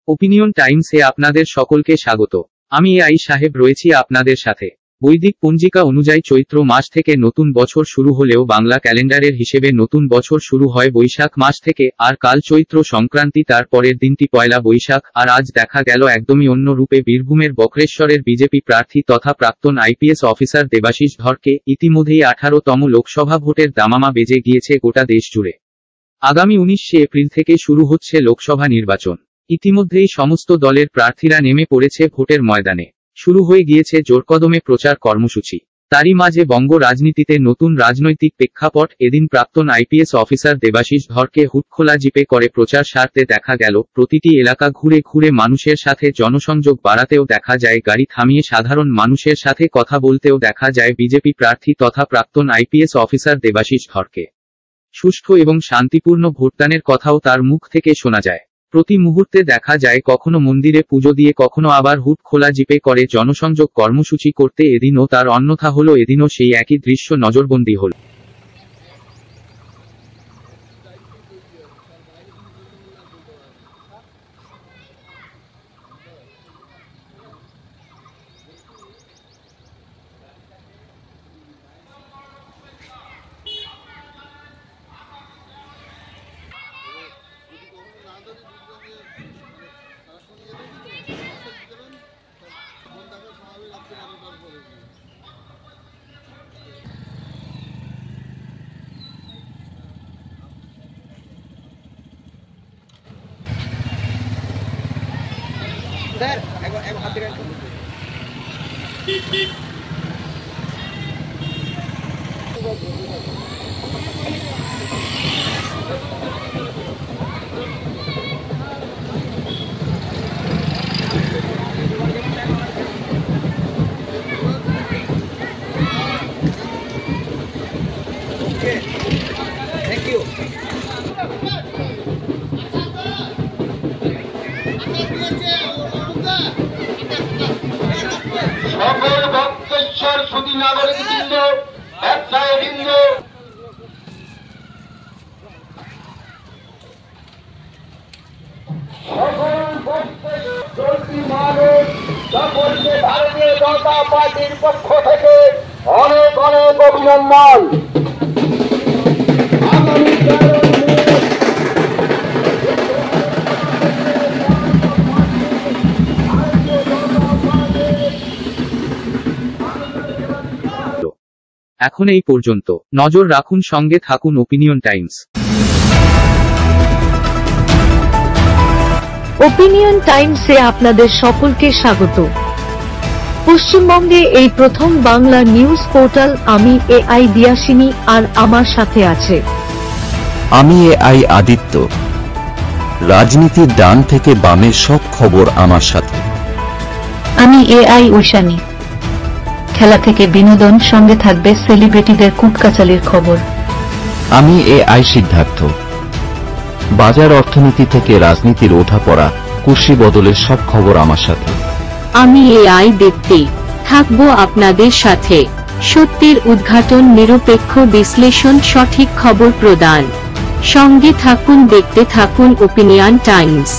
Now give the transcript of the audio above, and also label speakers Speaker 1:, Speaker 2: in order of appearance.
Speaker 1: Opinion টাইমসে আপনাদের সকলকে স্বাগত। আমি এআই সাহেব রয়েছি আপনাদের সাথে। বৈদিক পঞ্জিকা অনুযায়ী চৈত্র মাস থেকে নতুন বছর শুরু হলেও বাংলা ক্যালেন্ডারের হিসেবে নতুন বছর শুরু হয় বৈশাখ মাস থেকে, আর কাল চৈত্র সংক্রান্তি, তার পরের দিনটি পয়লা বৈশাখ। আর আজ দেখা গেল একদমই অন্য রূপে বীরভূমের বক্রেশ্বরের বিজেপি প্রার্থী তথা প্রাক্তন আইপিএস অফিসার দেবাশিস ধরকে ইতিমধ্যেই 18তম লোকসভা ভোটের দামামা বেজে গিয়েছে গোটা দেশ জুড়ে। আগামী 19 এপ্রিল থেকে শুরু হচ্ছে লোকসভা নির্বাচন। ইতিমধ্যেই সমস্ত দলের প্রার্থীরা নেমে পড়েছে ভোটের ময়দানে। শুরু হয়ে গিয়েছে জোরকদমে প্রচার কর্মসূচি। তারই মাঝে বঙ্গ রাজনীতিতে নতুন রাজনৈতিক প্রেক্ষাপট। এদিন প্রাক্তন আইপিএস অফিসার দেবাশিস ধরকে হুডখোলা জিপে করে প্রচার সারতে দেখা গেল। প্রতিটি এলাকা ঘুরে ঘুরে মানুষের সাথে জনসংযোগ বাড়াতেও দেখা যায়, গাড়ি থামিয়ে সাধারণ মানুষের সাথে কথা বলতেও দেখা যায় বিজেপি প্রার্থী তথা প্রাক্তন আইপিএস অফিসার দেবাশিস ধরকে। সুষ্ঠু এবং শান্তিপূর্ণ ভোটদানের কথাও তার মুখ থেকে শোনা যায়। প্রতি মুহূর্তে দেখা যায় কখনো মন্দিরে পুজো দিয়ে, কখনো আবার হুড খোলা জিপে করে জনসংযোগ কর্মসূচি করতে। এদিনও তার অন্যথা হলো, এদিনও সেই একই দৃশ্য নজরবন্দি হল।
Speaker 2: Thank you. সকল বক্রেশ্বর সুধী নাগরিক বৃন্দ, ব্যবসায়ী বৃন্দ, সকল চলতি মানুষ সকলকে ভারতীয় জনতা পার্টির পক্ষ থেকে অনেক অনেক অভিনন্দন।
Speaker 1: এখন এই পর্যন্ত। নজর রাখুন, সঙ্গে থাকুন ওপিনিয়ন টাইমস।
Speaker 3: ওপিনিয়ন টাইমসে আপনাদের সকলকে স্বাগত। পশ্চিমবঙ্গে এই প্রথম বাংলা নিউজ পোর্টাল। আমি এআই দিয়াসিনী, আর আমার সাথে আছে
Speaker 4: আমি এআই আদিত্য। রাজনীতির ডান থেকে বামের সব খবর আমার সাথে।
Speaker 5: আমি এআই ঐশানী। খেলা থেকে বিনোদন, সঙ্গে থাকবে সেলিব্রিটিদের কুটকাচালির খবর।
Speaker 4: আমি এআই সিদ্ধার্থ। বাজার অর্থনীতি থেকে রাজনীতির ওঠাপড়া, কুর্সি বদলের সব খবর আমার সাথে।
Speaker 6: আমি এআই দীপ্তি, থাকবো আপনাদের সাথে। সত্যের উদ্ঘাটন, নিরপেক্ষ বিশ্লেষণ, সঠিক খবর প্রদান। সঙ্গে থাকুন, দেখতে থাকুন ওপিনিয়ন টাইমস।